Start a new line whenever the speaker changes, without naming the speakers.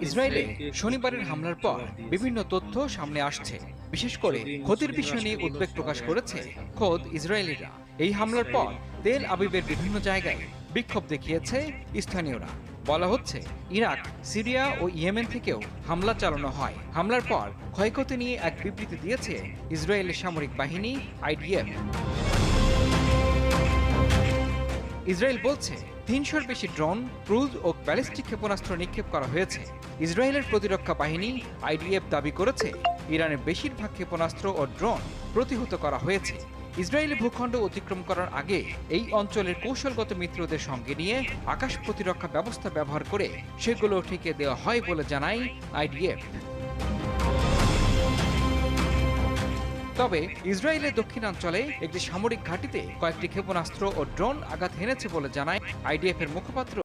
ইসরায়েলে শনিবারের হামলার পর বিভিন্ন তথ্য সামনে আসছে। বিশেষ করে ক্ষতির বিষয় নিয়ে উদ্বেগ প্রকাশ করেছে খোদ ইসরায়েলিরা। এই হামলার পর তেল আবিবের বিভিন্ন জায়গায় বিক্ষোভ দেখিয়েছে স্থানীয়রা। বলা হচ্ছে ইরাক, সিরিয়া ও ইয়েমেন থেকেও হামলা চালানো হয়। হামলার পর ক্ষয়ক্ষতি নিয়ে এক বিবৃতি দিয়েছে ইসরায়েলের সামরিক বাহিনী আইডিএফ। ইসরায়েল বলছে ৩০০-র বেশি ড্রোন, ক্রুজ ও ব্যালিস্টিক ক্ষেপণাস্ত্র নিক্ষেপ করা হয়েছে। ইসরায়েলের প্রতিরক্ষা বাহিনী আইডিএফ দাবি করেছে ইরানের বেশিরভাগ ক্ষেপণাস্ত্র ও ড্রোন প্রতিহত করা হয়েছে। ইসরায়েলি ভূখণ্ড অতিক্রম করার আগে এই অঞ্চলের কৌশলগত মিত্রদের সঙ্গে নিয়ে আকাশ প্রতিরক্ষা ব্যবস্থা ব্যবহার করে সেগুলো ঠেকিয়ে দেওয়া হয় বলে জানায় আইডিএফ। তবে ইসরায়েলের দক্ষিণাঞ্চলে একটি সামরিক ঘাঁটিতে কয়েকটি ক্ষেপণাস্ত্র ও ড্রোন আঘাত হেনেছে বলে জানায় আইডিএফ এর মুখপাত্র